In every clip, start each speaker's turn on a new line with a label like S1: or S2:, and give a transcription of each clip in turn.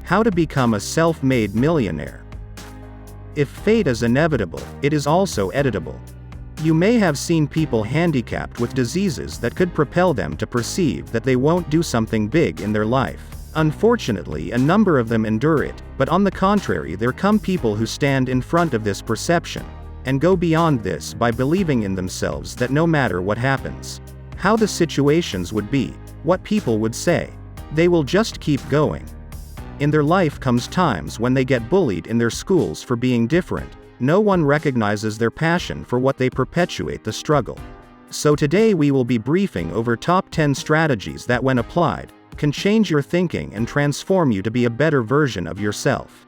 S1: How to become a self-made millionaire. If fate is inevitable, it is also editable. You may have seen people handicapped with diseases that could propel them to perceive that they won't do something big in their life. Unfortunately, a number of them endure it, but on the contrary, there come people who stand in front of this perception and go beyond this by believing in themselves that no matter what happens, how the situations would be, what people would say, they will just keep going. In their life comes times when they get bullied in their schools for being different. No one recognizes their passion for what they perpetuate the struggle. So today we will be briefing over top 10 strategies that when applied, can change your thinking and transform you to be a better version of yourself.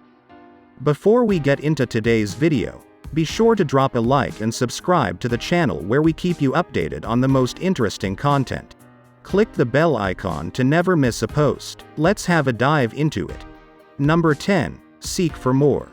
S1: Before we get into today's video, be sure to drop a like and subscribe to the channel where we keep you updated on the most interesting content. Click the bell icon to never miss a post. Let's have a dive into it. Number 10. Seek for more.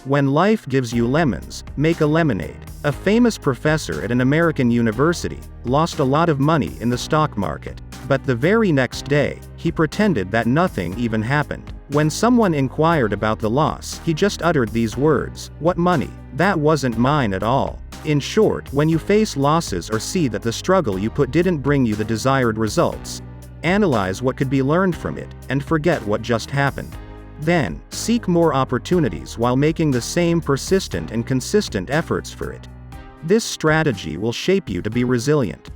S1: When life gives you lemons, make a lemonade. A famous professor at an American university lost a lot of money in the stock market, but the very next day, he pretended that nothing even happened. When someone inquired about the loss, he just uttered these words, "What money? That wasn't mine at all." In short, when you face losses or see that the struggle you put didn't bring you the desired results, analyze what could be learned from it, and forget what just happened. Then, seek more opportunities while making the same persistent and consistent efforts for it. This strategy will shape you to be resilient.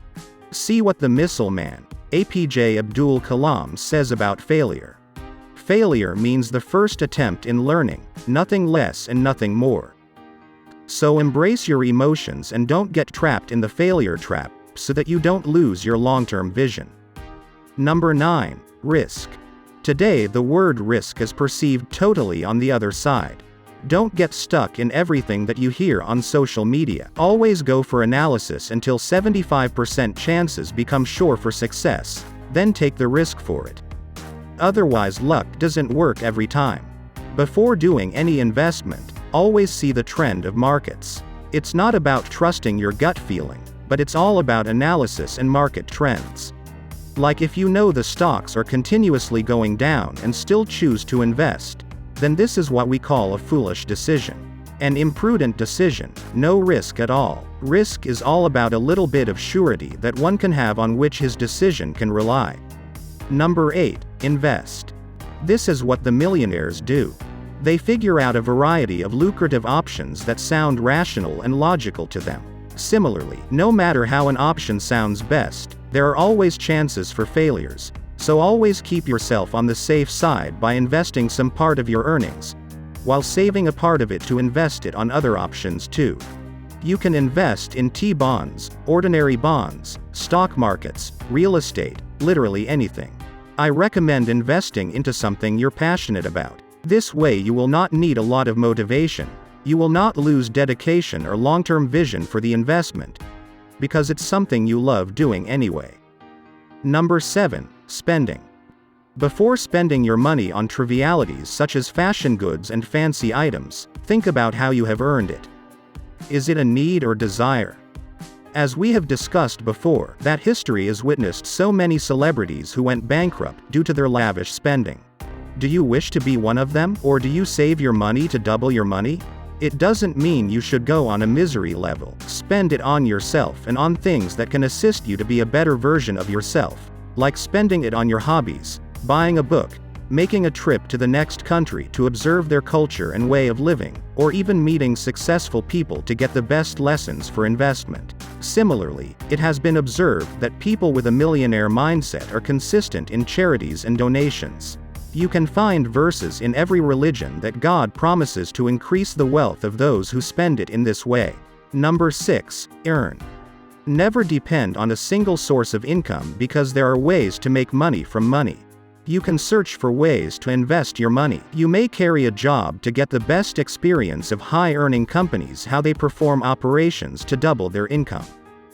S1: See what the Missile Man, APJ Abdul Kalam, says about failure. Failure means the first attempt in learning, nothing less and nothing more. So embrace your emotions and don't get trapped in the failure trap, so that you don't lose your long-term vision. Number 9. Risk. Today the word risk is perceived totally on the other side. Don't get stuck in everything that you hear on social media. Always go for analysis until 75% chances become sure for success, then take the risk for it. Otherwise, luck doesn't work every time. Before doing any investment, always see the trend of markets. It's not about trusting your gut feeling, but it's all about analysis and market trends. Like if you know the stocks are continuously going down and still choose to invest, then this is what we call a foolish decision. An imprudent decision, no risk at all. Risk is all about a little bit of surety that one can have on which his decision can rely. Number 8. Invest. This is what the millionaires do. They figure out a variety of lucrative options that sound rational and logical to them. Similarly, no matter how an option sounds best, there are always chances for failures, so always keep yourself on the safe side by investing some part of your earnings, while saving a part of it to invest it on other options too. You can invest in T-bonds, ordinary bonds, stock markets, real estate, literally anything. I recommend investing into something you're passionate about. This way you will not need a lot of motivation. You will not lose dedication or long-term vision for the investment, because it's something you love doing anyway. Number 7. Spending. Before spending your money on trivialities such as fashion goods and fancy items, think about how you have earned it. Is it a need or desire? As we have discussed before, that history has witnessed so many celebrities who went bankrupt due to their lavish spending. Do you wish to be one of them, or do you save your money to double your money? It doesn't mean you should go on a misery level. Spend it on yourself and on things that can assist you to be a better version of yourself, like spending it on your hobbies, buying a book, making a trip to the next country to observe their culture and way of living, or even meeting successful people to get the best lessons for investment. Similarly, it has been observed that people with a millionaire mindset are consistent in charities and donations. You can find verses in every religion that God promises to increase the wealth of those who spend it in this way. Number 6. Earn. Never depend on a single source of income, because there are ways to make money from money. You can search for ways to invest your money. You may carry a job to get the best experience of high-earning companies, how they perform operations to double their income.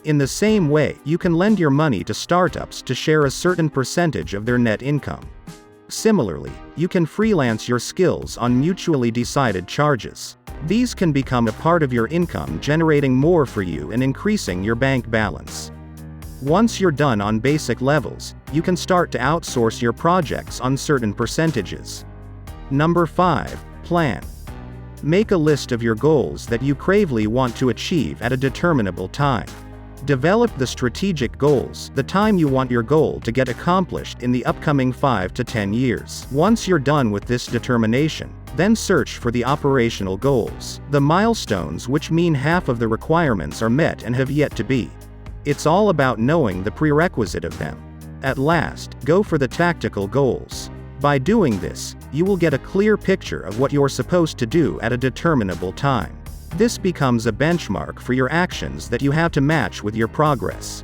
S1: In the same way, you can lend your money to startups to share a certain percentage of their net income. Similarly, you can freelance your skills on mutually decided charges. These can become a part of your income, generating more for you and increasing your bank balance. Once you're done on basic levels, you can start to outsource your projects on certain percentages. Number 5. Plan. Make a list of your goals that you gravely want to achieve at a determinable time. Develop the strategic goals, the time you want your goal to get accomplished in the upcoming 5 to 10 years. Once you're done with this determination, then search for the operational goals, the milestones which mean half of the requirements are met and have yet to be. It's all about knowing the prerequisite of them. At last, go for the tactical goals. By doing this, you will get a clear picture of what you're supposed to do at a determinable time. This becomes a benchmark for your actions that you have to match with your progress.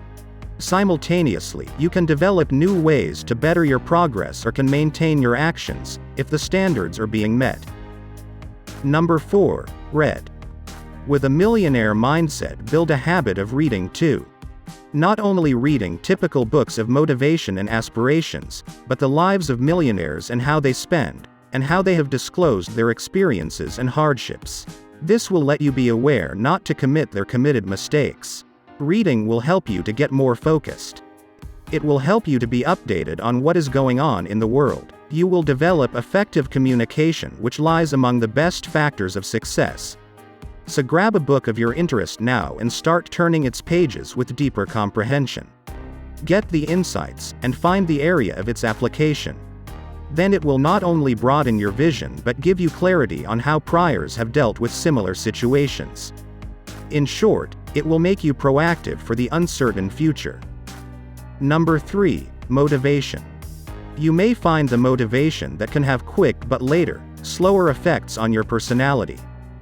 S1: Simultaneously, you can develop new ways to better your progress or can maintain your actions, if the standards are being met. Number 4. Read. With a millionaire mindset, build a habit of reading too. Not only reading typical books of motivation and aspirations, but the lives of millionaires and how they spend, and how they have disclosed their experiences and hardships. This will let you be aware not to commit their committed mistakes. Reading will help you to get more focused. It will help you to be updated on what is going on in the world. You will develop effective communication, which lies among the best factors of success. So grab a book of your interest now and start turning its pages with deeper comprehension. Get the insights, and find the area of its application. Then it will not only broaden your vision but give you clarity on how priors have dealt with similar situations. In short, it will make you proactive for the uncertain future. Number 3. Motivation. You may find the motivation that can have quick but later, slower effects on your personality.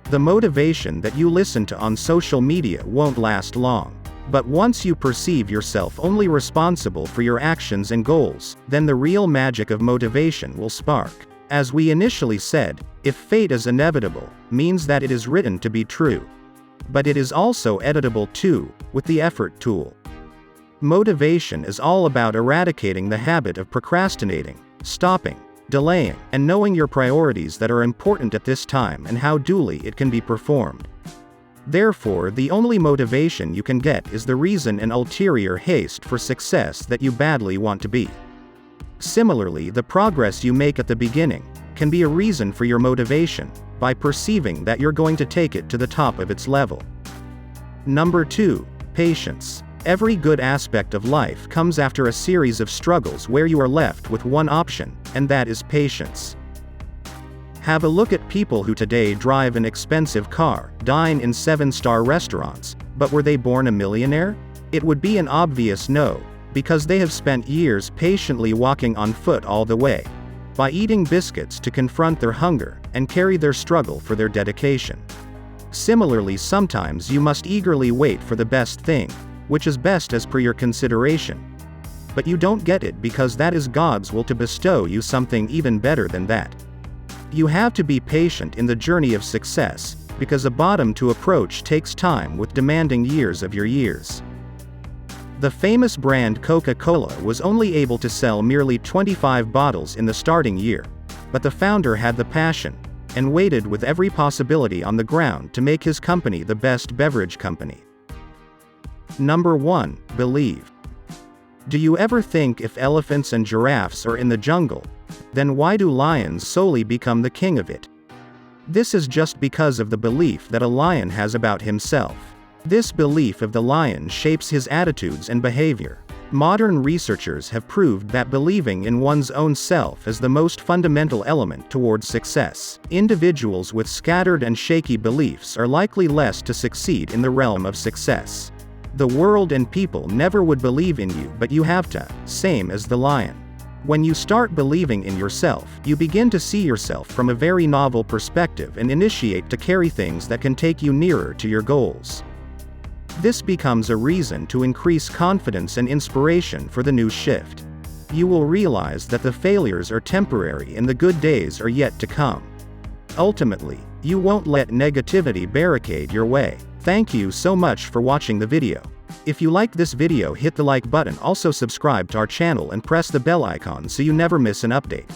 S1: The motivation that you listen to on social media won't last long. But once you perceive yourself only responsible for your actions and goals, then the real magic of motivation will spark. As we initially said, if fate is inevitable, means that it is written to be true. But it is also editable too, with the effort tool. Motivation is all about eradicating the habit of procrastinating, stopping, delaying, and knowing your priorities that are important at this time and how duly it can be performed. Therefore, the only motivation you can get is the reason and ulterior haste for success that you badly want to be. Similarly, the progress you make at the beginning can be a reason for your motivation, by perceiving that you're going to take it to the top of its level. Number 2. Patience. Every good aspect of life comes after a series of struggles where you are left with one option, and that is patience. Have a look at people who today drive an expensive car, dine in 7-star restaurants, but were they born a millionaire? It would be an obvious no, because they have spent years patiently walking on foot all the way, by eating biscuits to confront their hunger, and carry their struggle for their dedication. Similarly, sometimes you must eagerly wait for the best thing, which is best as per your consideration. But you don't get it because that is God's will to bestow you something even better than that. You have to be patient in the journey of success, because a bottom to approach takes time with demanding years of your years. The famous brand Coca-Cola was only able to sell merely 25 bottles in the starting year, but the founder had the passion, and waited with every possibility on the ground to make his company the best beverage company. Number 1. Believe. Do you ever think if elephants and giraffes are in the jungle, then why do lions solely become the king of it? This is just because of the belief that a lion has about himself. This belief of the lion shapes his attitudes and behavior. Modern researchers have proved that believing in one's own self is the most fundamental element towards success. Individuals with scattered and shaky beliefs are likely less to succeed in the realm of success. The world and people never would believe in you, but you have to, same as the lion. When you start believing in yourself, you begin to see yourself from a very novel perspective and initiate to carry things that can take you nearer to your goals. This becomes a reason to increase confidence and inspiration for the new shift. You will realize that the failures are temporary and the good days are yet to come. Ultimately, you won't let negativity barricade your way. Thank you so much for watching the video. If you liked this video, hit the like button, also subscribe to our channel and press the bell icon so you never miss an update.